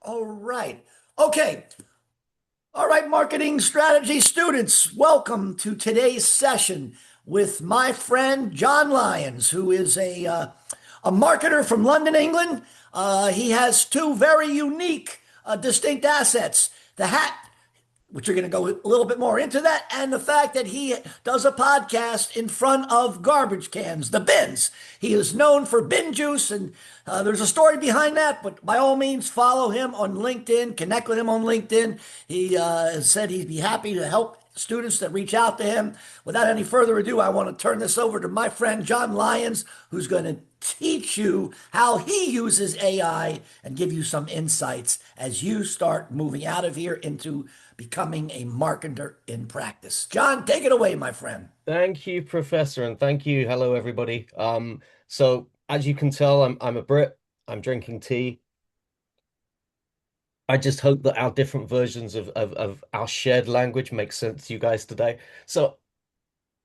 All right. Okay. All right, marketing strategy students, welcome to today's session with my friend John Lyons, who is a marketer from London, England. He has two very unique, distinct assets: the hat, which are going to go a little bit more into that, and the fact that he does a podcast in front of garbage cans, the bins. He is known for bin juice, and there's a story behind that, but by all means, follow him on LinkedIn, connect with him on LinkedIn. He said he'd be happy to help students that reach out to him. Without any further ado, I want to turn this over to my friend John Lyons, who's going to teach you how he uses AI and give you some insights as you start moving out of here into becoming a marketer in practice. John, take it away, my friend. Thank you, Professor, and thank you. Hello, everybody. So as you can tell, I'm a Brit. I'm drinking tea. I just hope that our different versions of our shared language make sense to you guys today. So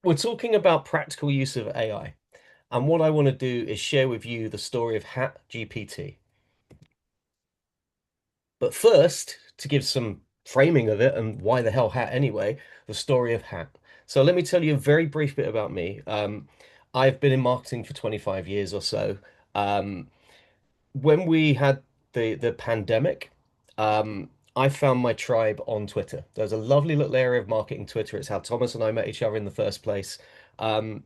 we're talking about practical use of AI. And what I want to do is share with you the story of Hat GPT. But first, to give some framing of it and why the hell Hat anyway, the story of Hat. So let me tell you a very brief bit about me. I've been in marketing for 25 years or so. Um, when we had the pandemic, I found my tribe on Twitter. There's a lovely little area of marketing Twitter. It's how Thomas and I met each other in the first place. Um,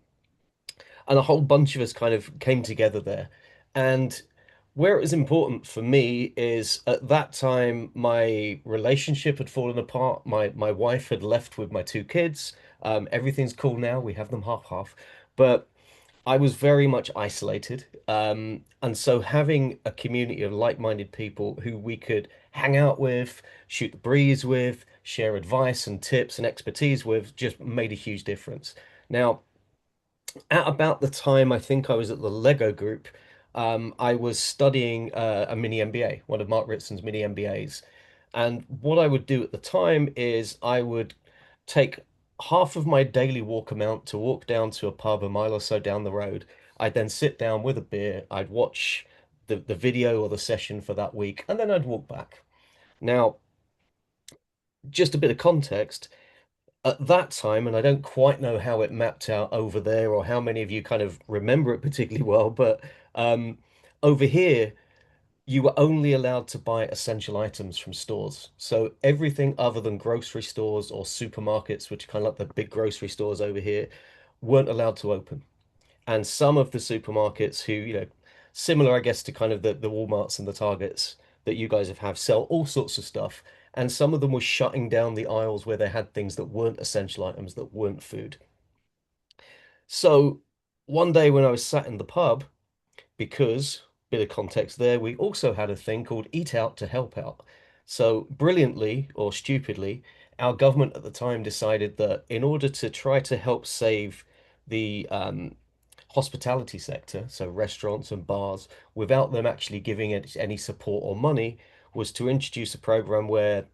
and a whole bunch of us kind of came together there. And where it was important for me is at that time my relationship had fallen apart. My wife had left with my two kids. Everything's cool now. We have them half half, but I was very much isolated. And so having a community of like-minded people who we could hang out with, shoot the breeze with, share advice and tips and expertise with just made a huge difference. Now, at about the time I think I was at the Lego Group, I was studying a mini MBA, one of Mark Ritson's mini MBAs. And what I would do at the time is I would take half of my daily walk amount to walk down to a pub a mile or so down the road. I'd then sit down with a beer, I'd watch the video or the session for that week, and then I'd walk back. Now, just a bit of context at that time, and I don't quite know how it mapped out over there or how many of you kind of remember it particularly well, but um, over here, you were only allowed to buy essential items from stores. So everything other than grocery stores or supermarkets, which are kind of like the big grocery stores over here, weren't allowed to open. And some of the supermarkets who, similar, I guess, to kind of the Walmarts and the Targets that you guys have sell all sorts of stuff. And some of them were shutting down the aisles where they had things that weren't essential items, that weren't food. So one day when I was sat in the pub, because, bit of context there, we also had a thing called Eat Out to Help Out. So brilliantly or stupidly, our government at the time decided that in order to try to help save the hospitality sector, so restaurants and bars, without them actually giving it any support or money, was to introduce a program where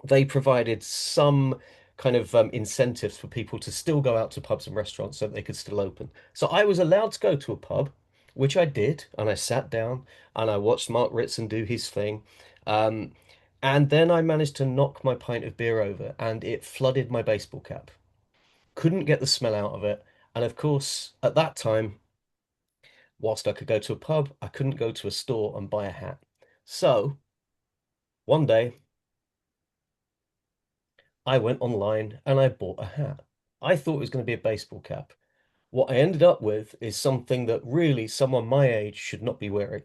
they provided some kind of incentives for people to still go out to pubs and restaurants so that they could still open. So I was allowed to go to a pub, which I did, and I sat down and I watched Mark Ritson do his thing. Um, and then I managed to knock my pint of beer over and it flooded my baseball cap. Couldn't get the smell out of it. And of course, at that time, whilst I could go to a pub, I couldn't go to a store and buy a hat. So one day I went online and I bought a hat. I thought it was going to be a baseball cap. What I ended up with is something that really someone my age should not be wearing.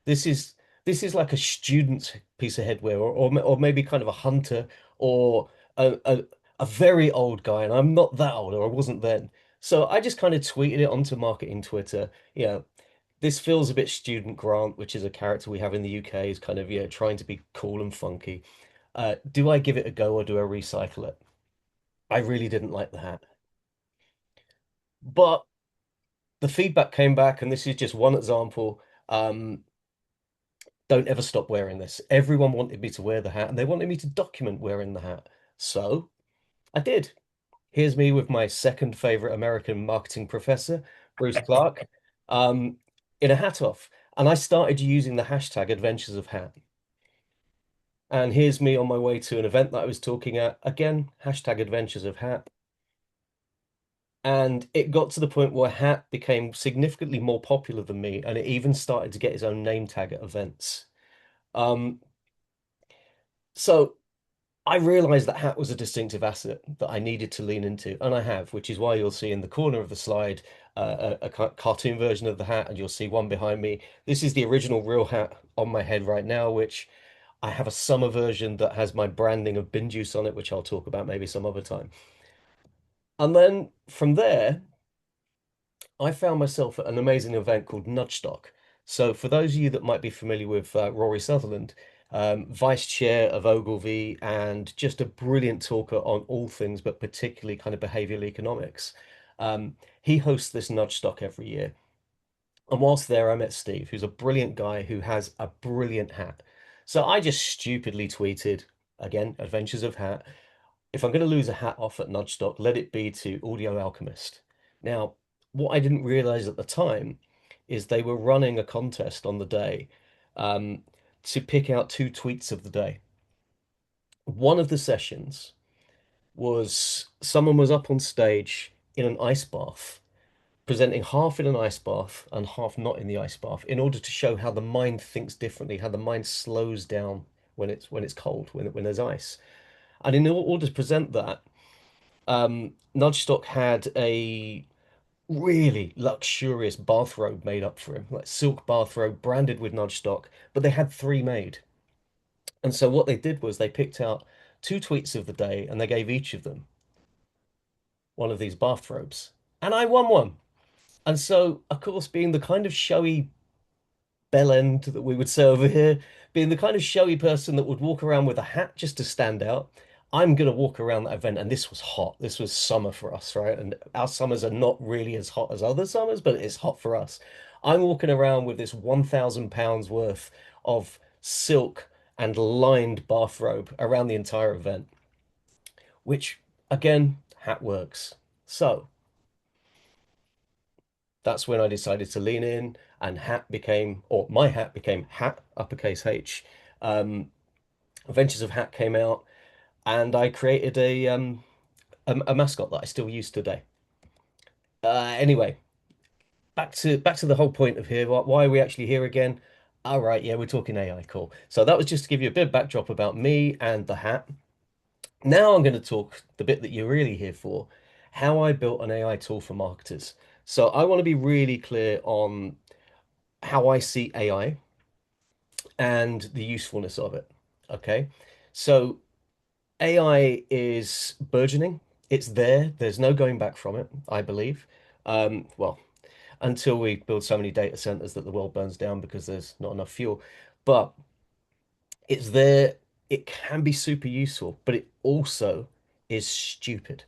This is this is like a student's piece of headwear, or maybe kind of a hunter, or a very old guy, and I'm not that old, or I wasn't then. So I just kind of tweeted it onto marketing Twitter. This feels a bit student Grant, which is a character we have in the UK, is kind of trying to be cool and funky. Do I give it a go or do I recycle it? I really didn't like the hat. But the feedback came back, and this is just one example. Um, don't ever stop wearing this. Everyone wanted me to wear the hat, and they wanted me to document wearing the hat. So I did. Here's me with my second favorite American marketing professor, Bruce Clark, um, in a hat off. And I started using the hashtag Adventures of Hat. And here's me on my way to an event that I was talking at. Again, hashtag Adventures of Hat. And it got to the point where Hat became significantly more popular than me, and it even started to get his own name tag at events. Um, so I realized that Hat was a distinctive asset that I needed to lean into, and I have, which is why you'll see in the corner of the slide a cartoon version of the hat, and you'll see one behind me. This is the original real hat on my head right now, which I have a summer version that has my branding of bin juice on it, which I'll talk about maybe some other time. And then from there, I found myself at an amazing event called Nudgestock. So, for those of you that might be familiar with Rory Sutherland, vice chair of Ogilvy and just a brilliant talker on all things, but particularly kind of behavioral economics, he hosts this Nudgestock every year. And whilst there, I met Steve, who's a brilliant guy who has a brilliant hat. So, I just stupidly tweeted, again, Adventures of Hat, if I'm going to lose a hat off at Nudgestock, let it be to Audio Alchemist. Now, what I didn't realize at the time is they were running a contest on the day um, to pick out two tweets of the day. One of the sessions was someone was up on stage in an ice bath, presenting half in an ice bath and half not in the ice bath, in order to show how the mind thinks differently, how the mind slows down when it's cold, when there's ice. And in order to present that, Nudgestock had a really luxurious bathrobe made up for him, like silk bathrobe branded with Nudgestock, but they had three made. And so what they did was they picked out two tweets of the day and they gave each of them one of these bathrobes. And I won one. And so, of course, being the kind of showy bellend that we would say over here, being the kind of showy person that would walk around with a hat just to stand out. I'm going to walk around that event, and this was hot. This was summer for us, right? And our summers are not really as hot as other summers, but it's hot for us. I'm walking around with this 1,000 pounds worth of silk and lined bathrobe around the entire event, which again, hat works. So that's when I decided to lean in, and hat became, or my hat became Hat, uppercase H. Um, Adventures of Hat came out, and I created a mascot that I still use today. Anyway, back to the whole point of here. Why are we actually here again? All right, yeah, we're talking AI. Cool. So that was just to give you a bit of backdrop about me and the hat. Now I'm going to talk the bit that you're really here for, how I built an AI tool for marketers. So I want to be really clear on how I see AI and the usefulness of it. Okay. So AI is burgeoning. It's there. There's no going back from it, I believe. Well, until we build so many data centers that the world burns down because there's not enough fuel. But it's there. It can be super useful, but it also is stupid.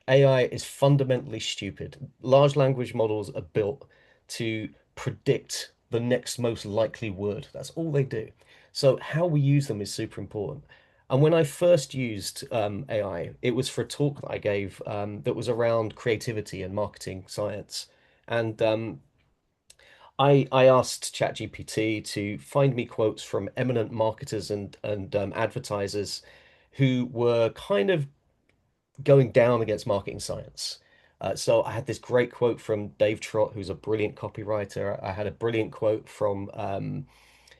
AI is fundamentally stupid. Large language models are built to predict the next most likely word. That's all they do. So how we use them is super important. And when I first used AI, it was for a talk that I gave that was around creativity and marketing science. And I asked ChatGPT to find me quotes from eminent marketers and advertisers who were kind of going down against marketing science. So I had this great quote from Dave Trott, who's a brilliant copywriter. I had a brilliant quote from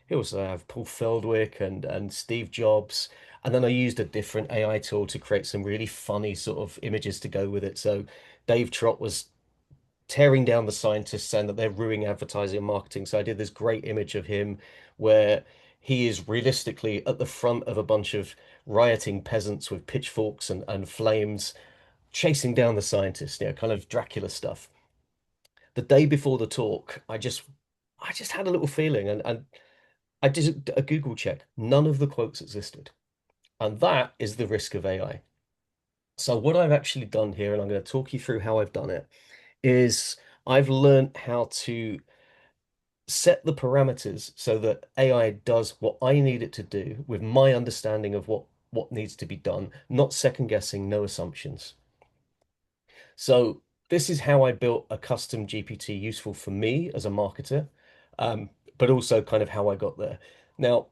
who else did I have? Paul Feldwick and Steve Jobs. And then I used a different AI tool to create some really funny sort of images to go with it. So Dave Trott was tearing down the scientists, saying that they're ruining advertising and marketing. So I did this great image of him where he is realistically at the front of a bunch of rioting peasants with pitchforks and flames chasing down the scientists, kind of Dracula stuff. The day before the talk, I just had a little feeling and I did a Google check. None of the quotes existed. And that is the risk of AI. So what I've actually done here, and I'm going to talk you through how I've done it, is I've learned how to set the parameters so that AI does what I need it to do with my understanding of what needs to be done, not second guessing, no assumptions. So this is how I built a custom GPT useful for me as a marketer, um, but also kind of how I got there. Now,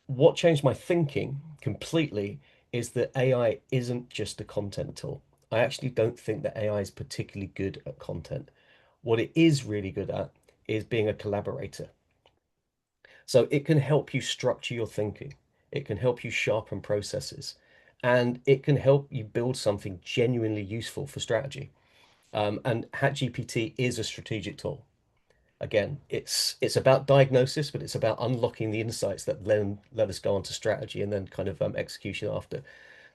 What changed my thinking completely is that AI isn't just a content tool. I actually don't think that AI is particularly good at content. What it is really good at is being a collaborator. So it can help you structure your thinking. It can help you sharpen processes, and it can help you build something genuinely useful for strategy. And Hat GPT is a strategic tool. Again, it's about diagnosis, but it's about unlocking the insights that then let us go on to strategy and then kind of execution after.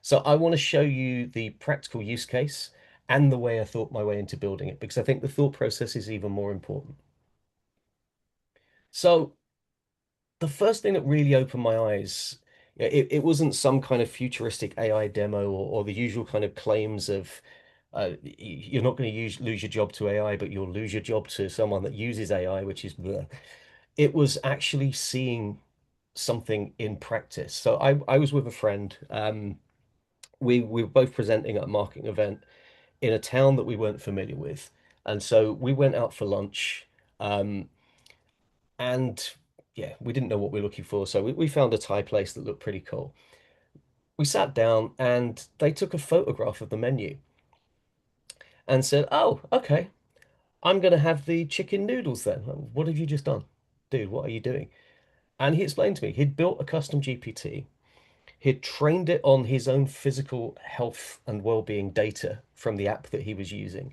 So I want to show you the practical use case and the way I thought my way into building it, because I think the thought process is even more important. So the first thing that really opened my eyes, it wasn't some kind of futuristic AI demo or the usual kind of claims of you're not going to lose your job to AI, but you'll lose your job to someone that uses AI, which is bleh. It was actually seeing something in practice. So I was with a friend. We were both presenting at a marketing event in a town that we weren't familiar with. And so we went out for lunch. Um, and yeah, we didn't know what we were looking for. So we found a Thai place that looked pretty cool. We sat down and they took a photograph of the menu and said, "Oh, okay, I'm going to have the chicken noodles then." What have you just done? Dude, what are you doing? And he explained to me he'd built a custom GPT. He'd trained it on his own physical health and well-being data from the app that he was using.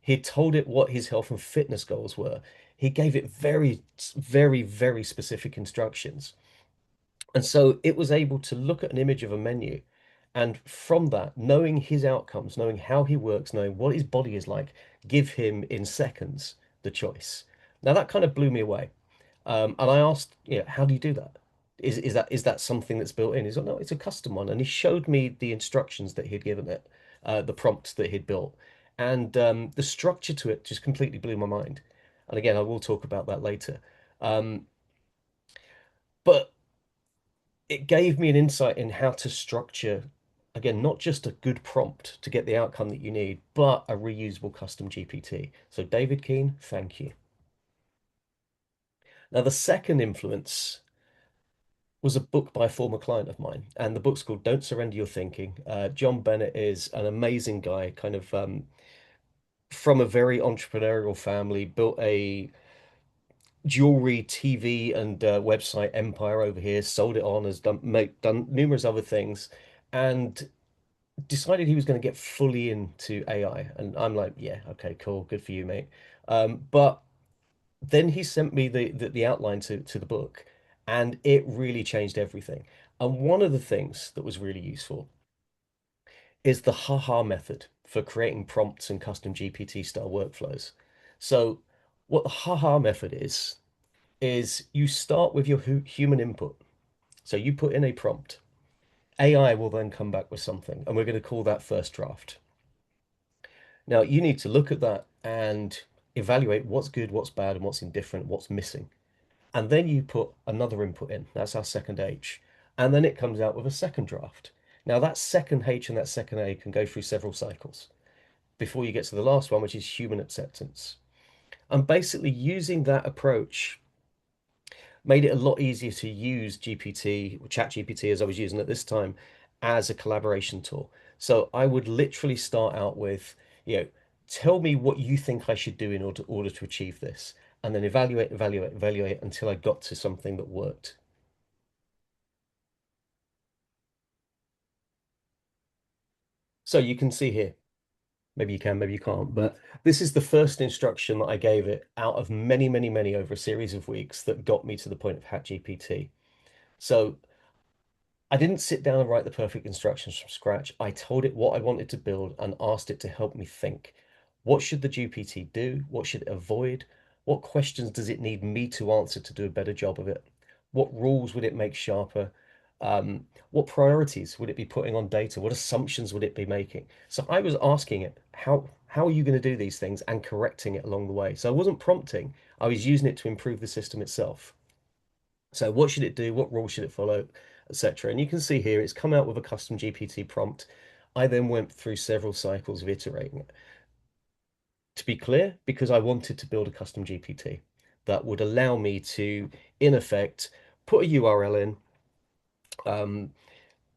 He'd told it what his health and fitness goals were. He gave it very, very, very specific instructions. And so it was able to look at an image of a menu and from that, knowing his outcomes, knowing how he works, knowing what his body is like, give him in seconds the choice. Now that kind of blew me away. And I asked, how do you do that? Is that something that's built in? He's like, no, it's a custom one. And he showed me the instructions that he'd given it, the prompts that he'd built. And the structure to it just completely blew my mind. And again, I will talk about that later. Um, but it gave me an insight in how to structure, again, not just a good prompt to get the outcome that you need, but a reusable custom GPT. So, David Keane, thank you. Now, the second influence was a book by a former client of mine, and the book's called Don't Surrender Your Thinking. John Bennett is an amazing guy, kind of from a very entrepreneurial family, built a jewelry, TV, and website empire over here, sold it on, has done numerous other things, and decided he was going to get fully into AI. And I'm like, yeah, okay, cool, good for you, mate. But then he sent me the outline to the book, and it really changed everything. And one of the things that was really useful is the haha method for creating prompts and custom GPT style workflows. So what the haha method is you start with your human input. So you put in a prompt. AI will then come back with something, and we're going to call that first draft. Now, you need to look at that and evaluate what's good, what's bad, and what's indifferent, what's missing. And then you put another input in. That's our second H. And then it comes out with a second draft. Now, that second H and that second A can go through several cycles before you get to the last one, which is human acceptance. And basically, using that approach made it a lot easier to use GPT, Chat GPT, as I was using at this time, as a collaboration tool. So I would literally start out with, you know, tell me what you think I should do in order to achieve this, and then evaluate, evaluate, evaluate until I got to something that worked. So you can see here, maybe you can, maybe you can't, but this is the first instruction that I gave it out of many, many, many over a series of weeks that got me to the point of GPT. So I didn't sit down and write the perfect instructions from scratch. I told it what I wanted to build and asked it to help me think. What should the GPT do? What should it avoid? What questions does it need me to answer to do a better job of it? What rules would it make sharper? What priorities would it be putting on data? What assumptions would it be making? So I was asking it, how are you going to do these things and correcting it along the way? So I wasn't prompting, I was using it to improve the system itself. So what should it do? What rules should it follow, etc. And you can see here it's come out with a custom GPT prompt. I then went through several cycles of iterating it. To be clear, because I wanted to build a custom GPT that would allow me to, in effect, put a URL in, Um,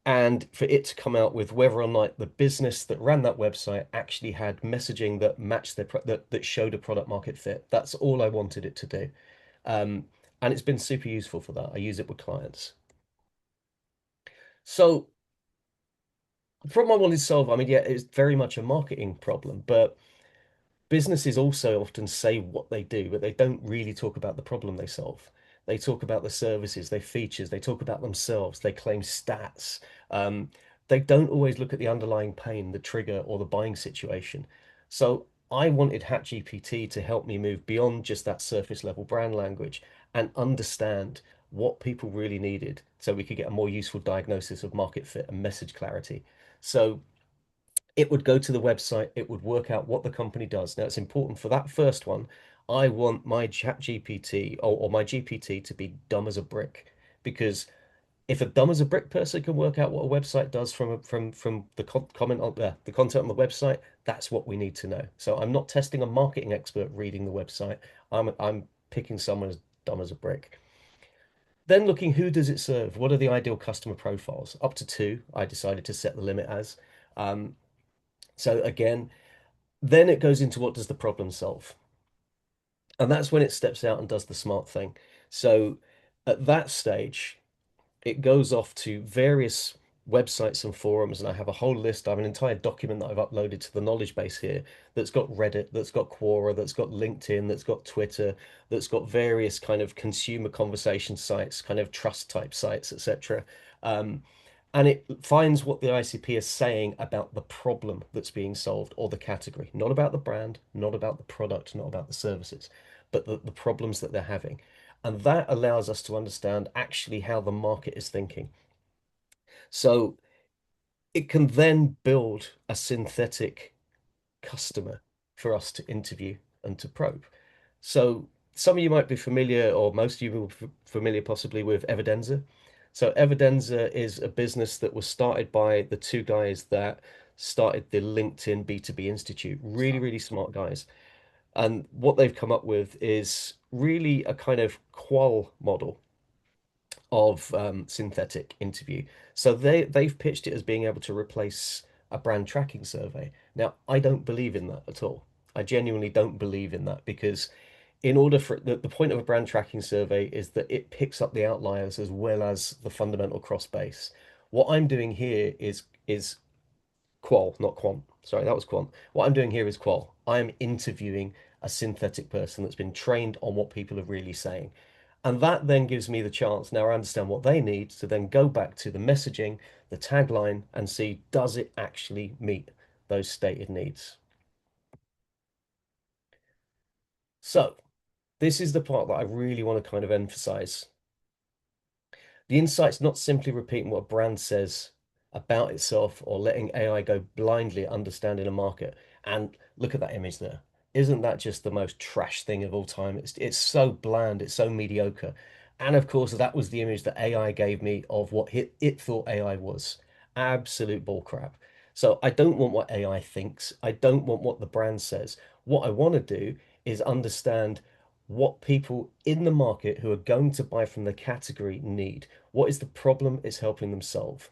and for it to come out with whether or not the business that ran that website actually had messaging that matched that showed a product market fit. That's all I wanted it to do. Um, and it's been super useful for that. I use it with clients. So from my wanted to solve, I mean, yeah, it's very much a marketing problem, but businesses also often say what they do, but they don't really talk about the problem they solve. They talk about the services, their features, they talk about themselves, they claim stats. Um, they don't always look at the underlying pain, the trigger, or the buying situation. So I wanted Hat GPT to help me move beyond just that surface level brand language and understand what people really needed so we could get a more useful diagnosis of market fit and message clarity. So it would go to the website, it would work out what the company does. Now, it's important for that first one. I want my chat GPT or my GPT to be dumb as a brick because if a dumb as a brick person can work out what a website does from the comment on the content on the website, that's what we need to know. So I'm not testing a marketing expert reading the website. I'm picking someone as dumb as a brick. Then looking who does it serve? What are the ideal customer profiles? Up to two, I decided to set the limit as. Um, so again, then it goes into what does the problem solve? And that's when it steps out and does the smart thing. So at that stage, it goes off to various websites and forums, and I have a whole list. I have an entire document that I've uploaded to the knowledge base here that's got Reddit, that's got Quora, that's got LinkedIn, that's got Twitter, that's got various kind of consumer conversation sites, kind of trust type sites, etc. Um, and it finds what the ICP is saying about the problem that's being solved or the category, not about the brand, not about the product, not about the services, but the problems that they're having. And that allows us to understand actually how the market is thinking. So it can then build a synthetic customer for us to interview and to probe. So some of you might be familiar, or most of you will be familiar possibly with Evidenza. So Evidenza is a business that was started by the two guys that started the LinkedIn B2B Institute. Really, really smart guys. And what they've come up with is really a kind of qual model of synthetic interview. So they've pitched it as being able to replace a brand tracking survey. Now, I don't believe in that at all. I genuinely don't believe in that because in order for the point of a brand tracking survey is that it picks up the outliers as well as the fundamental cross base. What I'm doing here is qual, not quant. Sorry, that was quant. What I'm doing here is qual. I'm interviewing a synthetic person that's been trained on what people are really saying. And that then gives me the chance, now I understand what they need, to then go back to the messaging, the tagline, and see does it actually meet those stated needs. So, this is the part that I really want to kind of emphasize. The insight's not simply repeating what a brand says about itself or letting AI go blindly at understanding a market. And look at that image there. Isn't that just the most trash thing of all time? It's so bland, it's so mediocre. And of course, that was the image that AI gave me of what it thought AI was. Absolute bullcrap. So I don't want what AI thinks. I don't want what the brand says. What I want to do is understand what people in the market who are going to buy from the category need. What is the problem it's helping them solve?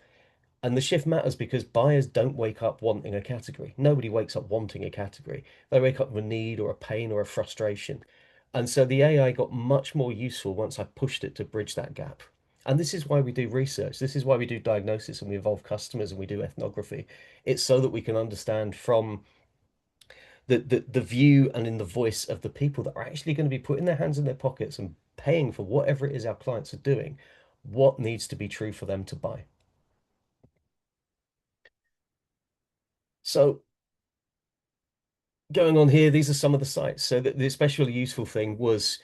And the shift matters because buyers don't wake up wanting a category. Nobody wakes up wanting a category. They wake up with a need or a pain or a frustration. And so the AI got much more useful once I pushed it to bridge that gap. And this is why we do research. This is why we do diagnosis and we involve customers and we do ethnography. It's so that we can understand from the view and in the voice of the people that are actually going to be putting their hands in their pockets and paying for whatever it is our clients are doing, what needs to be true for them to buy. So going on here, these are some of the sites. So the especially useful thing was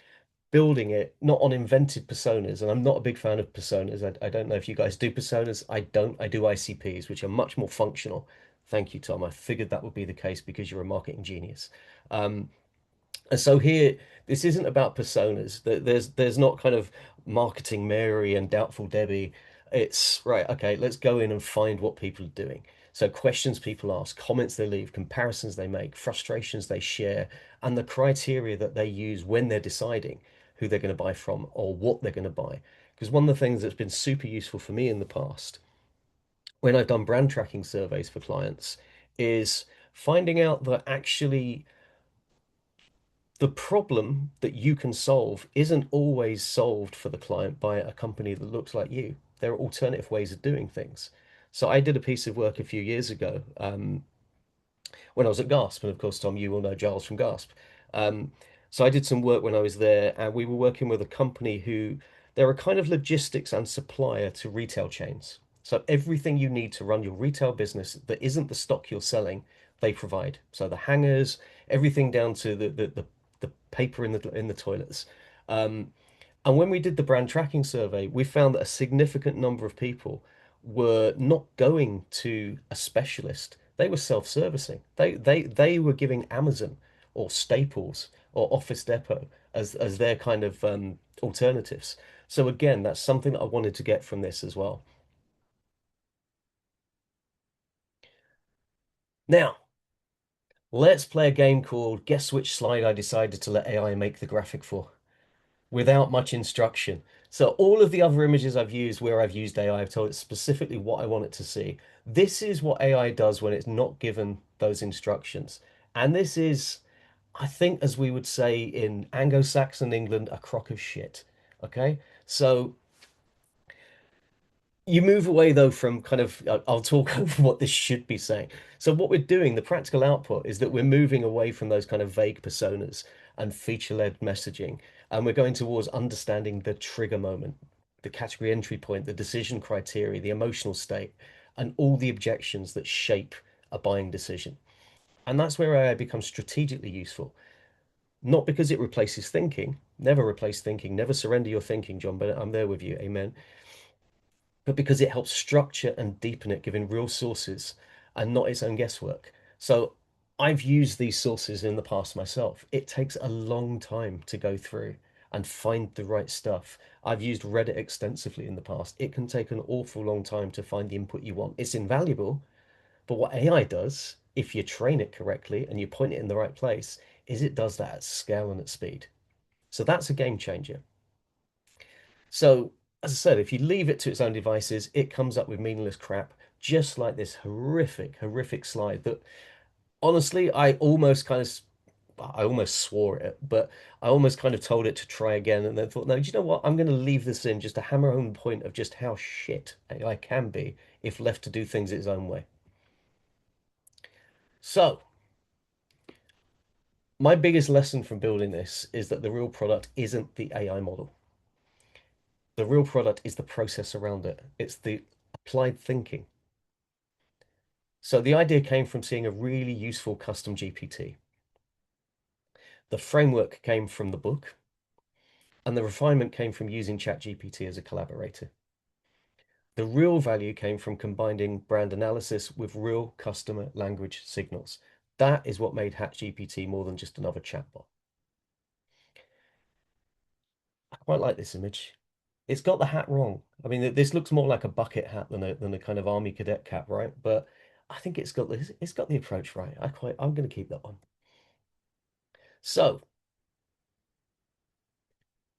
building it not on invented personas. And I'm not a big fan of personas. I don't know if you guys do personas. I don't. I do ICPs, which are much more functional. Thank you, Tom. I figured that would be the case because you're a marketing genius. Um, And so here, this isn't about personas. There's not kind of marketing Mary and doubtful Debbie. It's right, okay, let's go in and find what people are doing. So questions people ask, comments they leave, comparisons they make, frustrations they share, and the criteria that they use when they're deciding who they're going to buy from or what they're going to buy. Because one of the things that's been super useful for me in the past, when I've done brand tracking surveys for clients, is finding out that actually the problem that you can solve isn't always solved for the client by a company that looks like you. There are alternative ways of doing things. So I did a piece of work a few years ago, when I was at Gasp, and of course, Tom, you will know Giles from Gasp. Um, so I did some work when I was there, and we were working with a company who they're a kind of logistics and supplier to retail chains. So everything you need to run your retail business that isn't the stock you're selling, they provide. So the hangers, everything down to the paper in the toilets. Um, and when we did the brand tracking survey, we found that a significant number of people were not going to a specialist. They were self-servicing. They were giving Amazon or Staples or Office Depot as their kind of alternatives. So again, that's something that I wanted to get from this as well. Now, let's play a game called Guess Which Slide I decided to let AI make the graphic for, without much instruction. So all of the other images I've used where I've used AI, I've told it specifically what I want it to see. This is what AI does when it's not given those instructions. And this is, I think, as we would say in Anglo-Saxon England, a crock of shit. Okay? So you move away though from kind of, I'll talk over what this should be saying. So what we're doing, the practical output is that we're moving away from those kind of vague personas and feature-led messaging, and we're going towards understanding the trigger moment, the category entry point, the decision criteria, the emotional state, and all the objections that shape a buying decision. And that's where AI becomes strategically useful. Not because it replaces thinking, never replace thinking, never surrender your thinking, John, but I'm there with you. Amen, but because it helps structure and deepen it, giving real sources and not its own guesswork. So I've used these sources in the past myself. It takes a long time to go through and find the right stuff. I've used Reddit extensively in the past. It can take an awful long time to find the input you want. It's invaluable, but what AI does, if you train it correctly and you point it in the right place, is it does that at scale and at speed. So that's a game changer. So, as I said, if you leave it to its own devices, it comes up with meaningless crap, just like this horrific, horrific slide that honestly, I almost swore at it, but I almost kind of told it to try again and then thought, no, do you know what? I'm going to leave this in just to hammer home the point of just how shit AI can be if left to do things its own way. So, my biggest lesson from building this is that the real product isn't the AI model. The real product is the process around it. It's the applied thinking. So the idea came from seeing a really useful custom GPT. The framework came from the book, and the refinement came from using ChatGPT as a collaborator. The real value came from combining brand analysis with real customer language signals. That is what made Hat GPT more than just another chatbot. I quite like this image. It's got the hat wrong. I mean, this looks more like a bucket hat than a kind of army cadet cap, right? But I think it's got the approach right. I'm going to keep that one. So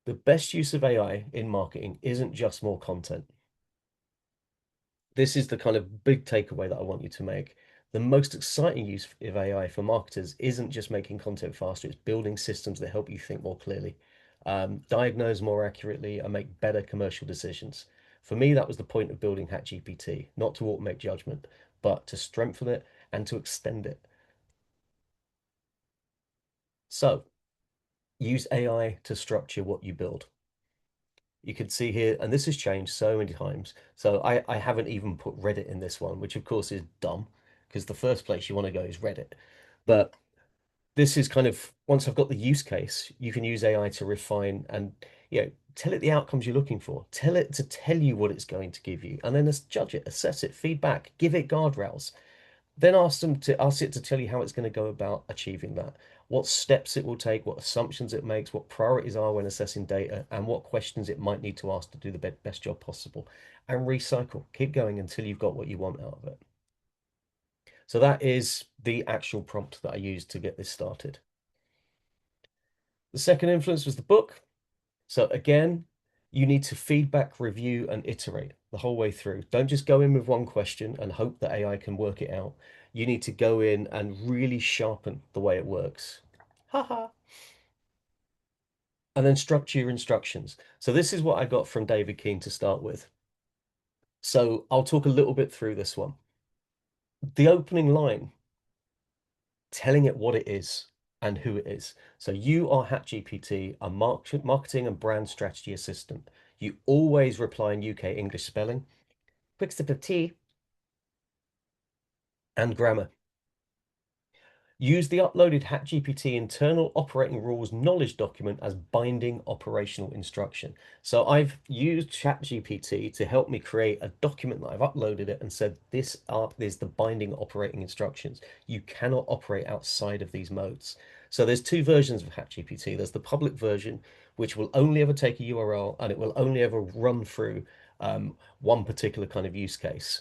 the best use of AI in marketing isn't just more content. This is the kind of big takeaway that I want you to make. The most exciting use of AI for marketers isn't just making content faster, it's building systems that help you think more clearly, diagnose more accurately, and make better commercial decisions. For me, that was the point of building HatGPT, not to automate judgment, but to strengthen it and to extend it. So use AI to structure what you build. You can see here, and this has changed so many times. So I haven't even put Reddit in this one, which of course is dumb because the first place you want to go is Reddit. But this is kind of, once I've got the use case, you can use AI to refine and, tell it the outcomes you're looking for. Tell it to tell you what it's going to give you, and then judge it, assess it, feedback, give it guardrails. Then ask it to tell you how it's going to go about achieving that, what steps it will take, what assumptions it makes, what priorities are when assessing data, and what questions it might need to ask to do the best job possible. And recycle. Keep going until you've got what you want out of it. So that is the actual prompt that I used to get this started. The second influence was the book. So again, You need to feedback, review, and iterate the whole way through. Don't just go in with one question and hope that AI can work it out. You need to go in and really sharpen the way it works. Haha. And then structure your instructions. So this is what I got from David Keane to start with. So I'll talk a little bit through this one. The opening line, telling it what it is and who it is. So you are Hat GPT, a marketing and brand strategy assistant. You always reply in UK English spelling, quick sip of tea, and grammar. Use the uploaded Hat GPT internal operating rules knowledge document as binding operational instruction. So I've used Chat GPT to help me create a document that I've uploaded it and said, this is the binding operating instructions. You cannot operate outside of these modes. So there's two versions of Hat GPT. There's the public version, which will only ever take a URL and it will only ever run through one particular kind of use case.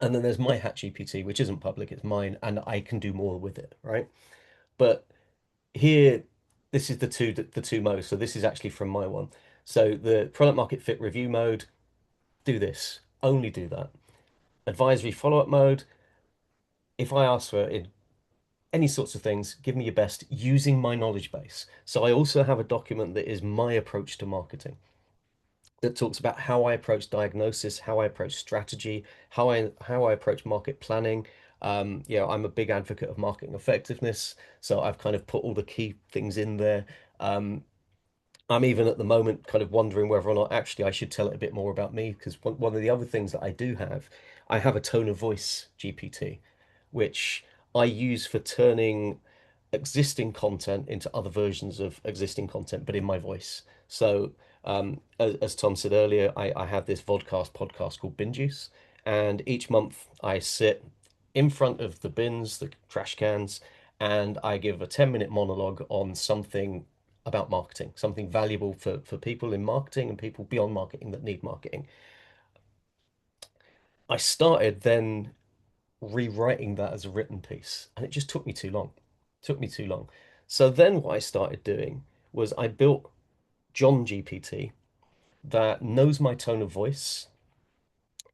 And then there's my Hat GPT, which isn't public, it's mine, and I can do more with it, right? But here, this is the two modes. So this is actually from my one. So the product market fit review mode, do this, only do that. Advisory follow-up mode, if I ask for in any sorts of things, give me your best using my knowledge base. So I also have a document that is my approach to marketing, that talks about how I approach diagnosis, how I approach strategy, how I approach market planning. I'm a big advocate of marketing effectiveness, so I've kind of put all the key things in there. Um, I'm even at the moment kind of wondering whether or not actually I should tell it a bit more about me, because one of the other things that I have a tone of voice GPT, which I use for turning existing content into other versions of existing content, but in my voice. So, as Tom said earlier, I have this vodcast podcast called Bin Juice, and each month I sit in front of the bins, the trash cans, and I give a 10-minute monologue on something about marketing, something valuable for people in marketing and people beyond marketing that need marketing. I started then rewriting that as a written piece, and it just took me too long. It took me too long. So then what I started doing was I built John GPT that knows my tone of voice.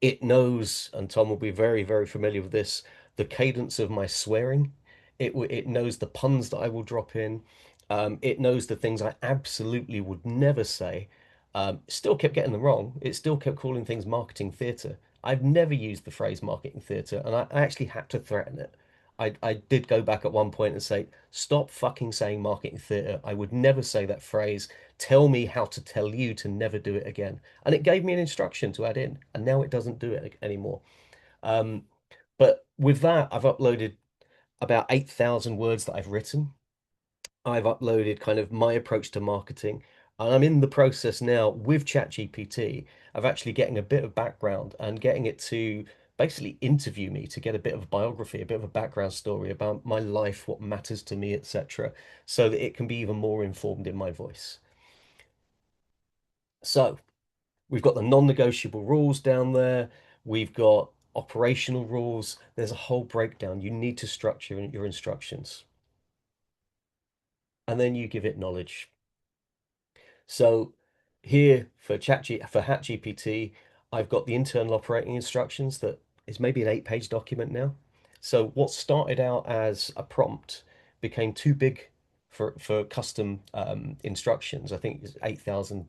It knows, and Tom will be very, very familiar with this, the cadence of my swearing. It knows the puns that I will drop in. It knows the things I absolutely would never say. Still kept getting them wrong. It still kept calling things marketing theatre. I've never used the phrase marketing theatre, and I actually had to threaten it. I did go back at one point and say, stop fucking saying marketing theatre. I would never say that phrase. Tell me how to tell you to never do it again. And it gave me an instruction to add in, and now it doesn't do it anymore. Um, but with that, I've uploaded about 8,000 words that I've written. I've uploaded kind of my approach to marketing, and I'm in the process now with ChatGPT of actually getting a bit of background and getting it to basically interview me to get a bit of a biography, a bit of a background story about my life, what matters to me, etc., so that it can be even more informed in my voice. So we've got the non-negotiable rules down there. We've got operational rules. There's a whole breakdown. You need to structure your instructions, and then you give it knowledge. So here for Hat GPT, I've got the internal operating instructions that is maybe an 8-page document now. So what started out as a prompt became too big for custom instructions. I think it's 8,000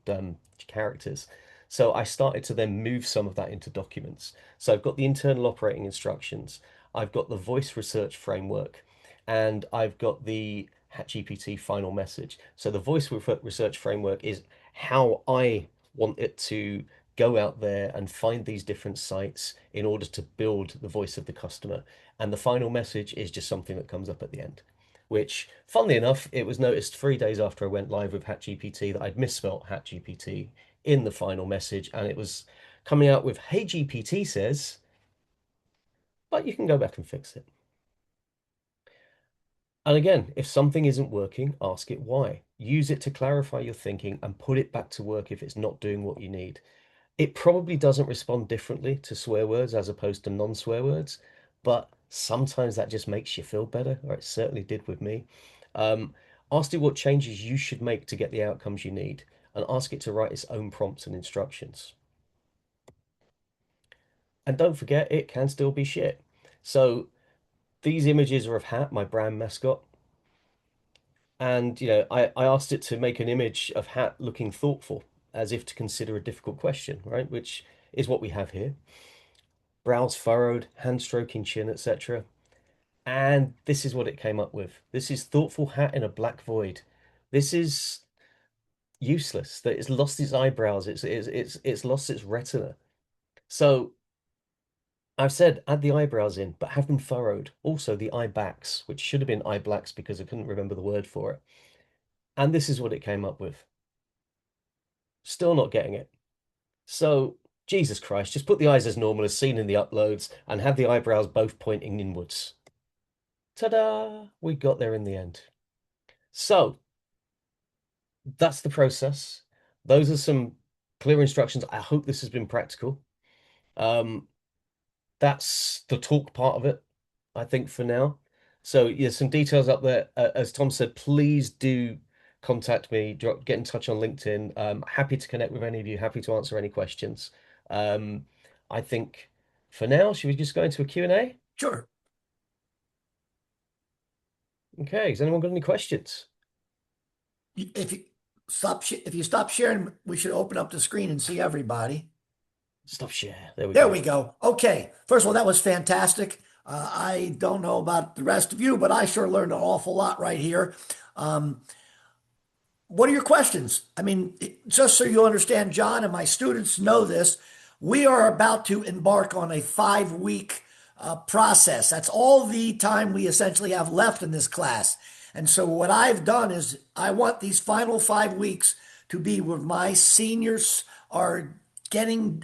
characters. So I started to then move some of that into documents. So I've got the internal operating instructions, I've got the voice research framework, and I've got the GPT final message. So the voice research framework is how I want it to go out there and find these different sites in order to build the voice of the customer. And the final message is just something that comes up at the end, which, funnily enough, it was noticed 3 days after I went live with HatGPT that I'd misspelt HatGPT in the final message, and it was coming out with, "Hey, GPT says," but you can go back and fix it. And again, if something isn't working, ask it why. Use it to clarify your thinking and put it back to work if it's not doing what you need. It probably doesn't respond differently to swear words as opposed to non-swear words, but sometimes that just makes you feel better, or it certainly did with me. Um, Ask it what changes you should make to get the outcomes you need. and ask it to write its own prompts and instructions. And don't forget, it can still be shit. So these images are of Hat, my brand mascot. And, I asked it to make an image of Hat looking thoughtful, as if to consider a difficult question, right? Which is what we have here. Brows furrowed, hand stroking chin, etc. And this is what it came up with. This is thoughtful Hat in a black void. This is useless. That it's lost its eyebrows. It's lost its retina. So I've said add the eyebrows in, but have them furrowed. Also the eye backs, which should have been eye blacks because I couldn't remember the word for it. And this is what it came up with. Still not getting it. So Jesus Christ, just put the eyes as normal as seen in the uploads and have the eyebrows both pointing inwards. Ta-da! We got there in the end. So that's the process. Those are some clear instructions. I hope this has been practical. Um, that's the talk part of it, I think, for now. So yeah, some details up there. As Tom said, please do contact me, get in touch on LinkedIn. Happy to connect with any of you, happy to answer any questions. Um, I think for now, should we just go into a Q&A? Sure. Okay, has anyone got any questions? If you stop sharing, we should open up the screen and see everybody. Stop share. There we There go. we go. Okay. First of all, that was fantastic. I don't know about the rest of you, but I sure learned an awful lot right here. Um, what are your questions? I mean, just so you understand, John, and my students know this, we are about to embark on a 5 week process. That's all the time we essentially have left in this class. And so, what I've done is I want these final 5 weeks to be where my seniors are getting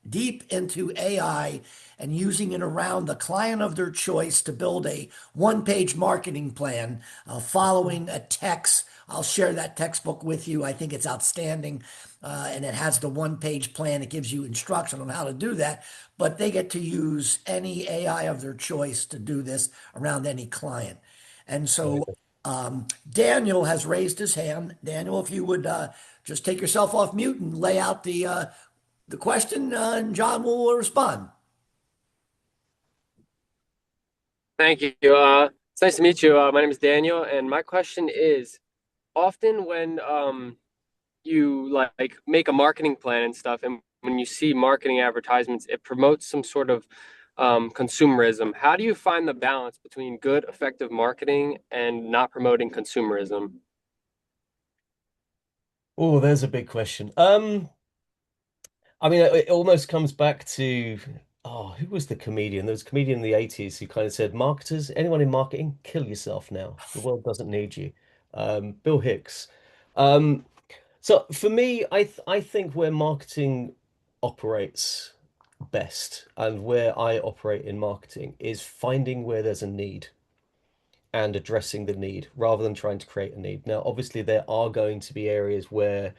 deep into AI and using it around the client of their choice to build a one-page marketing plan following a text. I'll share that textbook with you. I think it's outstanding. And it has the one-page plan. It gives you instruction on how to do that. But they get to use any AI of their choice to do this around any client. And Very so good. Daniel has raised his hand. Daniel, if you would just take yourself off mute and lay out the question, and John will respond. Thank you. It's nice to meet you. My name is Daniel, and my question is, often when you like make a marketing plan and stuff, and when you see marketing advertisements, it promotes some sort of consumerism. How do you find the balance between good, effective marketing and not promoting consumerism? Oh, there's a big question. I mean, it almost comes back to, who was the comedian? There was a comedian in the 80s who kind of said, marketers, anyone in marketing, kill yourself now. The world doesn't need you. Bill Hicks. Um, so for me, I think where marketing operates best and where I operate in marketing is finding where there's a need and addressing the need rather than trying to create a need. Now, obviously, there are going to be areas where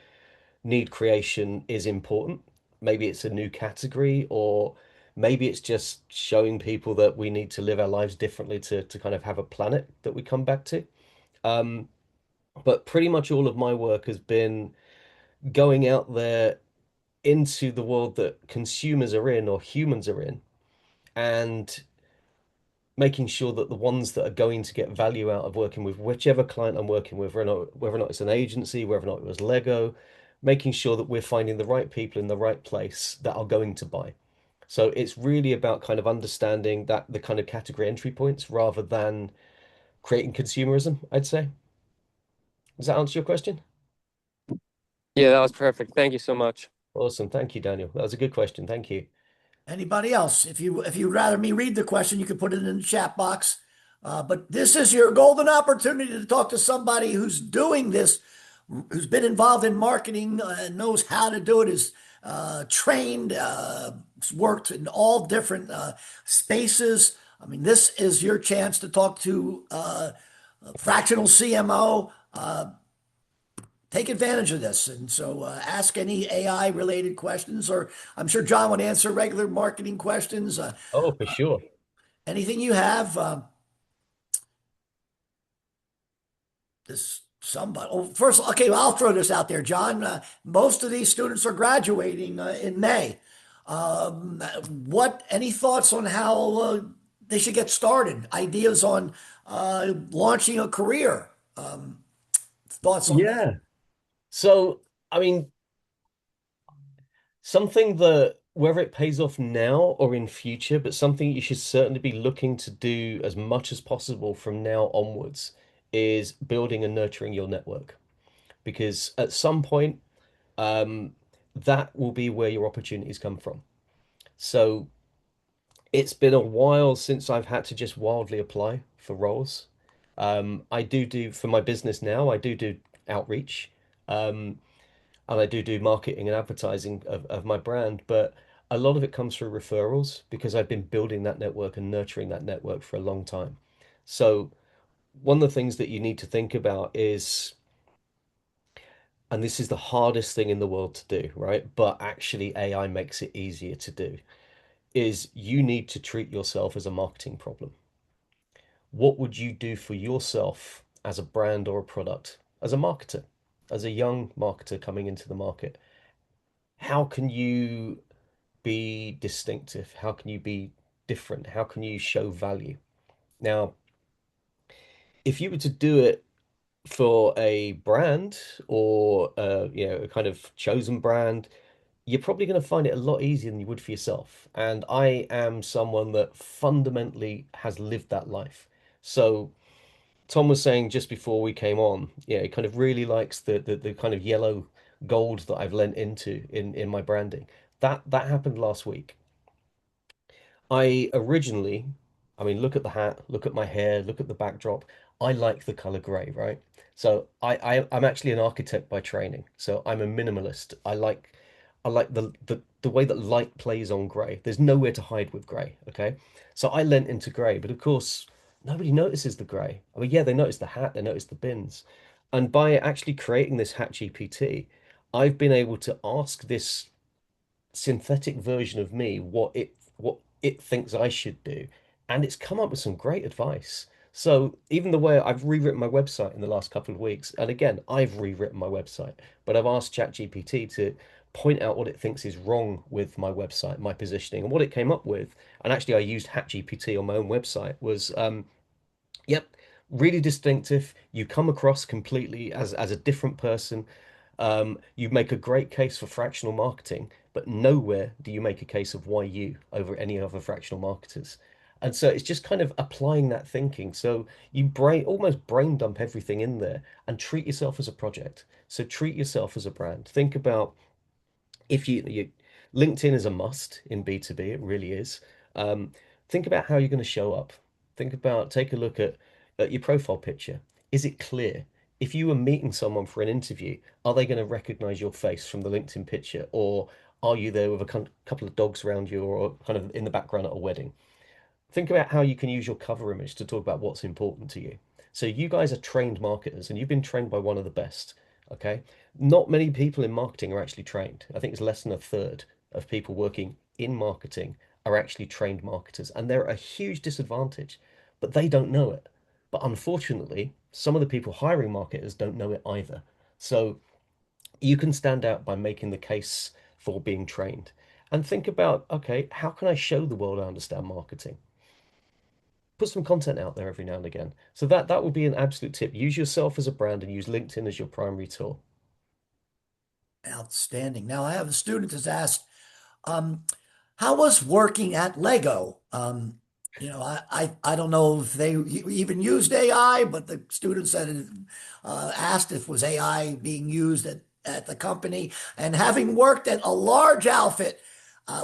need creation is important. Maybe it's a new category, or maybe it's just showing people that we need to live our lives differently to kind of have a planet that we come back to. Um, but pretty much all of my work has been going out there into the world that consumers are in or humans are in and making sure that the ones that are going to get value out of working with whichever client I'm working with, whether or not it's an agency, whether or not it was Lego, making sure that we're finding the right people in the right place that are going to buy. So it's really about kind of understanding that the kind of category entry points rather than creating consumerism, I'd say. Does that answer your question? Yeah, that was perfect. Thank you so much. Awesome. Thank you, Daniel. That was a good question. Thank you. Anybody else? If you'd rather me read the question, you can put it in the chat box. But this is your golden opportunity to talk to somebody who's doing this, who's been involved in marketing, knows how to do it, is trained, worked in all different spaces. I mean, this is your chance to talk to a fractional CMO. Take advantage of this. And so ask any AI related questions, or I'm sure John would answer regular marketing questions. Oh, for sure. Anything you have, this Somebody. Oh, first, okay, well, I'll throw this out there, John. Most of these students are graduating in May. Any thoughts on how they should get started? Ideas on launching a career? Thoughts on that? Yeah. So, I mean, something that whether it pays off now or in future, but something you should certainly be looking to do as much as possible from now onwards is building and nurturing your network. Because at some point, um, that will be where your opportunities come from. So it's been a while since I've had to just wildly apply for roles. I do for my business now, I do outreach. Um, and I do marketing and advertising of my brand, but a lot of it comes through referrals because I've been building that network and nurturing that network for a long time. So one of the things that you need to think about is, and this is the hardest thing in the world to do, right? But actually AI makes it easier to do, is you need to treat yourself as a marketing problem. What would you do for yourself as a brand or a product, as a marketer, as a young marketer coming into the market? How can you be distinctive? How can you be different? How can you show value? Now, if you were to do it for a brand or a kind of chosen brand, you're probably going to find it a lot easier than you would for yourself. And I am someone that fundamentally has lived that life. So Tom was saying just before we came on, yeah, he kind of really likes the kind of yellow gold that I've lent into in my branding. That happened last week. I originally, I mean, look at the hat, look at my hair, look at the backdrop. I like the color gray, right? So I'm actually an architect by training. So I'm a minimalist. I like the way that light plays on gray. There's nowhere to hide with gray, okay? So I lent into gray, but of course, nobody notices the gray. I mean, yeah, they notice the hat, they notice the bins. And by actually creating this Hat GPT, I've been able to ask this synthetic version of me what it thinks I should do, and it's come up with some great advice. So even the way I've rewritten my website in the last couple of weeks, and again, I've rewritten my website, but I've asked ChatGPT to point out what it thinks is wrong with my website, my positioning, and what it came up with. And actually, I used HatGPT on my own website was yep, really distinctive. You come across completely as a different person. You make a great case for fractional marketing, but nowhere do you make a case of why you over any other fractional marketers. And so it's just kind of applying that thinking. So you almost brain dump everything in there and treat yourself as a project. So treat yourself as a brand. Think about if you LinkedIn is a must in B2B, it really is. Um, think about how you're going to show up. Take a look at your profile picture. Is it clear? If you were meeting someone for an interview, are they going to recognize your face from the LinkedIn picture, or are you there with a couple of dogs around you, or kind of in the background at a wedding? Think about how you can use your cover image to talk about what's important to you. So you guys are trained marketers and you've been trained by one of the best. Okay. Not many people in marketing are actually trained. I think it's less than a third of people working in marketing are actually trained marketers, and they're a huge disadvantage, but they don't know it. But unfortunately, some of the people hiring marketers don't know it either. So you can stand out by making the case for being trained and think about, okay, how can I show the world I understand marketing? Put some content out there every now and again. So that would be an absolute tip. Use yourself as a brand and use LinkedIn as your primary tool. Outstanding. Now, I have a student that's asked, Um, how was working at Lego? I don't know if they even used AI, but the students that asked if was AI being used at the company, and having worked at a large outfit,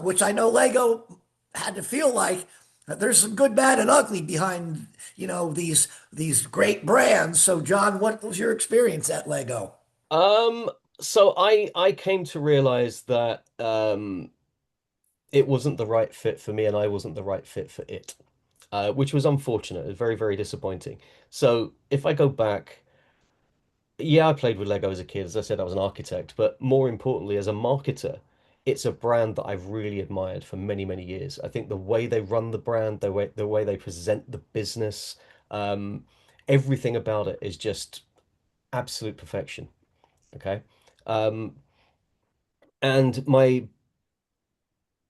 which I know Lego had to feel like there's some good, bad, and ugly behind, these great brands. So, John, what was your experience at Lego? Um, so I came to realize that it wasn't the right fit for me and I wasn't the right fit for it, which was unfortunate. It was very, very disappointing. So if I go back, yeah, I played with Lego as a kid. As I said, I was an architect, but more importantly, as a marketer, it's a brand that I've really admired for many, many years. I think the way they run the brand, the way they present the business, um, everything about it is just absolute perfection. Okay. Um, and my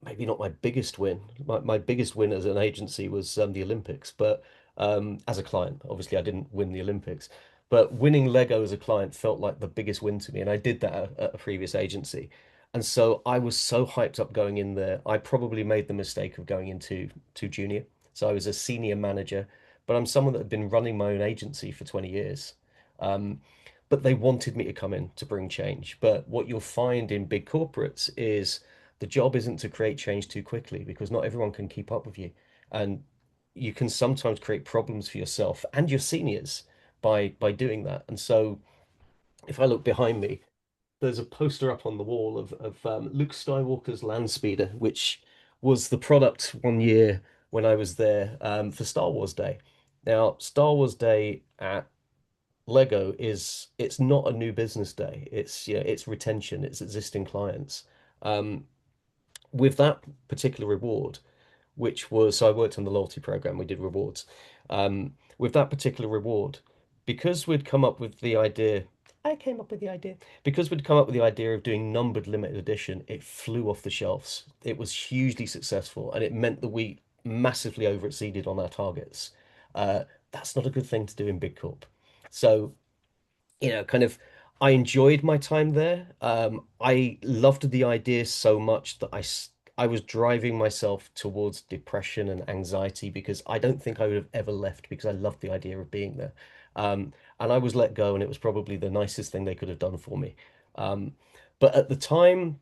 maybe not my biggest win. My biggest win as an agency was the Olympics, but as a client, obviously I didn't win the Olympics, but winning Lego as a client felt like the biggest win to me, and I did that at a previous agency. And so I was so hyped up going in there. I probably made the mistake of going into too junior. So I was a senior manager, but I'm someone that had been running my own agency for 20 years. Um, but they wanted me to come in to bring change. But what you'll find in big corporates is the job isn't to create change too quickly because not everyone can keep up with you. And you can sometimes create problems for yourself and your seniors by doing that. And so if I look behind me, there's a poster up on the wall of Luke Skywalker's land speeder, which was the product one year when I was there for Star Wars Day. Now, Star Wars Day at Lego is it's not a new business day. It's it's retention, it's existing clients. Um, with that particular reward, which was so I worked on the loyalty program, we did rewards. With that particular reward, because we'd come up with the idea, I came up with the idea, because we'd come up with the idea of doing numbered limited edition, it flew off the shelves. It was hugely successful, and it meant that we massively over exceeded on our targets. Uh, that's not a good thing to do in big corp. So kind of I enjoyed my time there. I loved the idea so much that I was driving myself towards depression and anxiety because I don't think I would have ever left because I loved the idea of being there. And I was let go, and it was probably the nicest thing they could have done for me. Um, but at the time,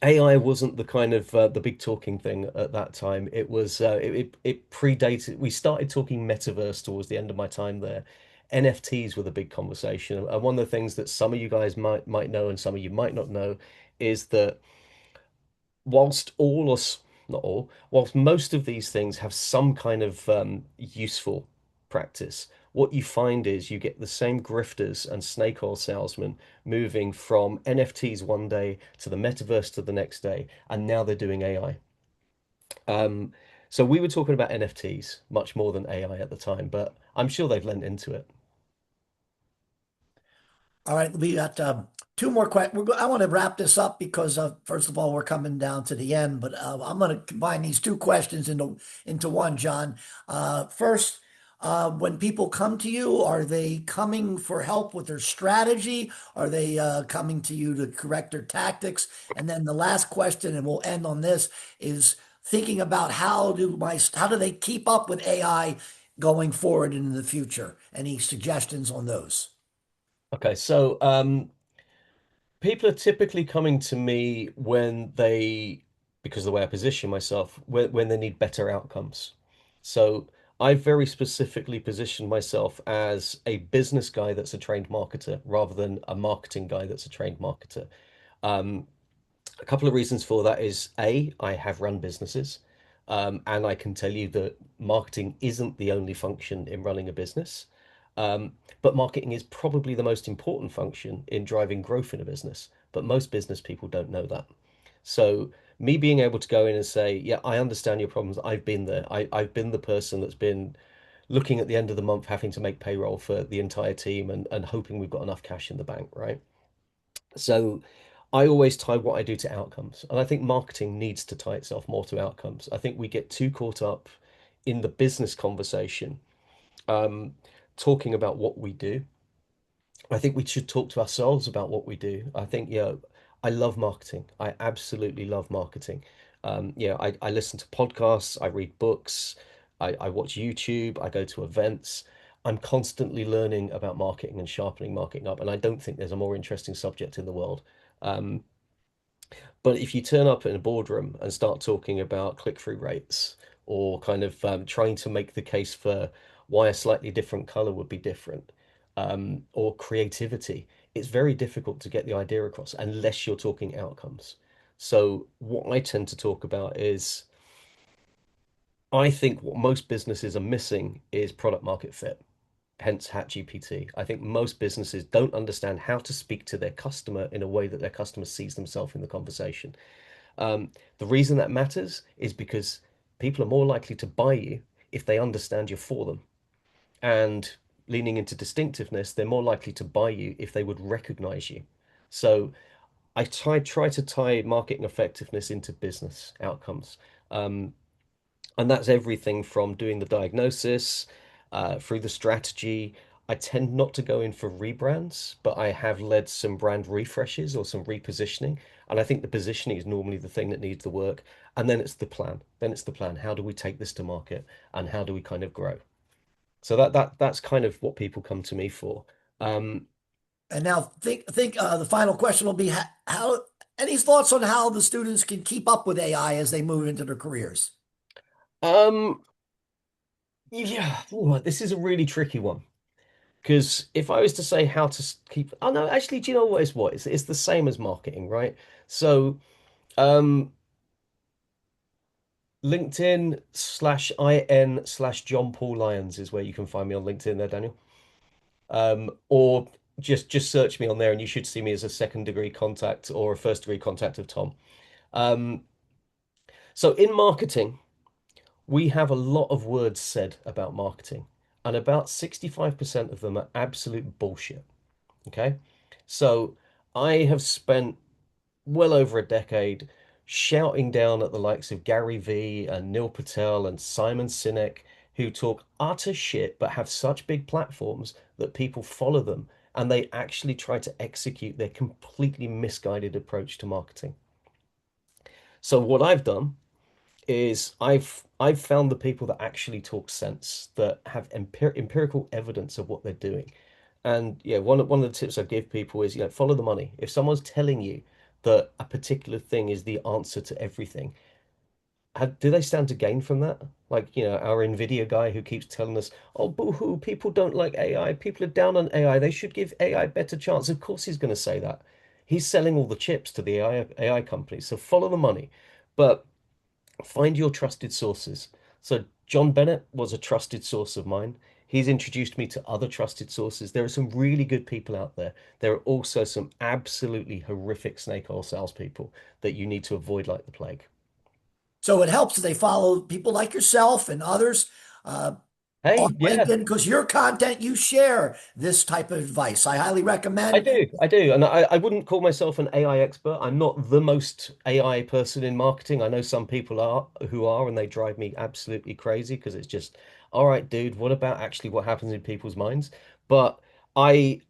AI wasn't the kind of the big talking thing at that time. It predated. We started talking metaverse towards the end of my time there. NFTs were the big conversation, and one of the things that some of you guys might know and some of you might not know is that whilst all us not all, whilst most of these things have some kind of useful practice, what you find is you get the same grifters and snake oil salesmen moving from NFTs one day to the metaverse to the next day, and now they're doing AI. Um, so we were talking about NFTs much more than AI at the time, but I'm sure they've lent into it. All right, we got two more questions. I want to wrap this up because first of all, we're coming down to the end, but I'm going to combine these two questions into one, John. First, when people come to you, are they coming for help with their strategy? Are they coming to you to correct their tactics? And then the last question, and we'll end on this, is thinking about how do they keep up with AI going forward in the future? Any suggestions on those? Okay, so people are typically coming to me when because of the way I position myself, when they need better outcomes. So I very specifically position myself as a business guy that's a trained marketer rather than a marketing guy that's a trained marketer. Um, a couple of reasons for that is A, I have run businesses, and I can tell you that marketing isn't the only function in running a business. But marketing is probably the most important function in driving growth in a business. But most business people don't know that. So me being able to go in and say, yeah, I understand your problems. I've been there. I've been the person that's been looking at the end of the month having to make payroll for the entire team and hoping we've got enough cash in the bank, right? So I always tie what I do to outcomes. And I think marketing needs to tie itself more to outcomes. I think we get too caught up in the business conversation, um, talking about what we do. I think we should talk to ourselves about what we do. I think, I love marketing. I absolutely love marketing. I listen to podcasts, I read books, I watch YouTube, I go to events. I'm constantly learning about marketing and sharpening marketing up, and I don't think there's a more interesting subject in the world. Um, but if you turn up in a boardroom and start talking about click-through rates or kind of trying to make the case for why a slightly different color would be different, or creativity, it's very difficult to get the idea across unless you're talking outcomes. So what I tend to talk about is I think what most businesses are missing is product market fit, hence Hat GPT. I think most businesses don't understand how to speak to their customer in a way that their customer sees themselves in the conversation. The reason that matters is because people are more likely to buy you if they understand you're for them. And leaning into distinctiveness, they're more likely to buy you if they would recognize you. So I try to tie marketing effectiveness into business outcomes. Um, and that's everything from doing the diagnosis through the strategy. I tend not to go in for rebrands, but I have led some brand refreshes or some repositioning. And I think the positioning is normally the thing that needs the work. And then it's the plan. Then it's the plan. How do we take this to market and how do we kind of grow? So that's kind of what people come to me for. Um, And now think the final question will be how any thoughts on how the students can keep up with AI as they move into their careers? um, yeah, ooh, this is a really tricky one. Because if I was to say how to keep, oh no, actually, do you know what is what? It's the same as marketing, right? So, um, LinkedIn/IN/John Paul Lyons is where you can find me on LinkedIn there, Daniel. Or just search me on there and you should see me as a second degree contact or a first degree contact of Tom. Um, so in marketing, we have a lot of words said about marketing, and about 65% of them are absolute bullshit. Okay. So I have spent well over a decade shouting down at the likes of Gary Vee and Neil Patel and Simon Sinek, who talk utter shit but have such big platforms that people follow them and they actually try to execute their completely misguided approach to marketing. So what I've done is I've found the people that actually talk sense, that have empirical evidence of what they're doing. And yeah, one of the tips I give people is, follow the money. If someone's telling you that a particular thing is the answer to everything, do they stand to gain from that? Like, our Nvidia guy who keeps telling us, oh, boo-hoo, people don't like AI. People are down on AI. They should give AI a better chance. Of course he's going to say that. He's selling all the chips to the AI companies. So follow the money. But find your trusted sources. So John Bennett was a trusted source of mine. He's introduced me to other trusted sources. There are some really good people out there. There are also some absolutely horrific snake oil salespeople that you need to avoid like the plague. So it helps that they follow people like yourself and others uh, on Hey, yeah, LinkedIn because your content, you share this type of advice. I highly I recommend. do. I do. And I wouldn't call myself an AI expert. I'm not the most AI person in marketing. I know some people are who are, and they drive me absolutely crazy because it's just, all right, dude, what about actually what happens in people's minds? But I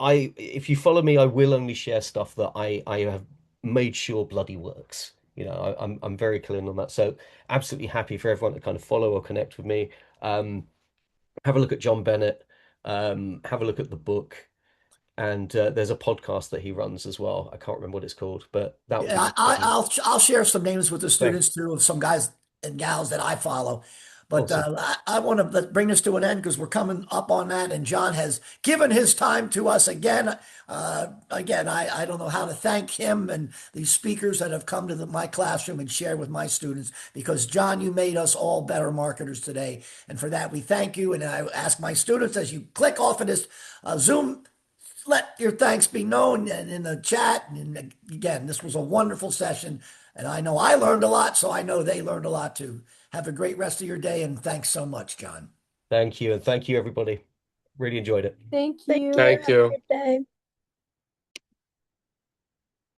if you follow me, I will only share stuff that I have made sure bloody works. I'm very clear on that. So absolutely happy for everyone to kind of follow or connect with me. Um, have a look at John Bennett. Have a look at the book. And there's a podcast that he runs as well. I can't remember what it's called, but that would Yeah, be the two. I'll share some names with the Thanks. students too of some guys and gals that I follow. But Awesome. I want to bring this to an end because we're coming up on that, and John has given his time to us again. Again, I don't know how to thank him and these speakers that have come to my classroom and share with my students because John, you made us all better marketers today, and for that we thank you. And I ask my students as you click off of this Zoom, let your thanks be known in the chat. And again, this was a wonderful session. And I know I learned a lot, so I know they learned a lot too. Have a great rest of your day. And thanks so much, John. Thank you. And thank you, everybody. Really enjoyed it. Thank you. Thank Have a you. good day.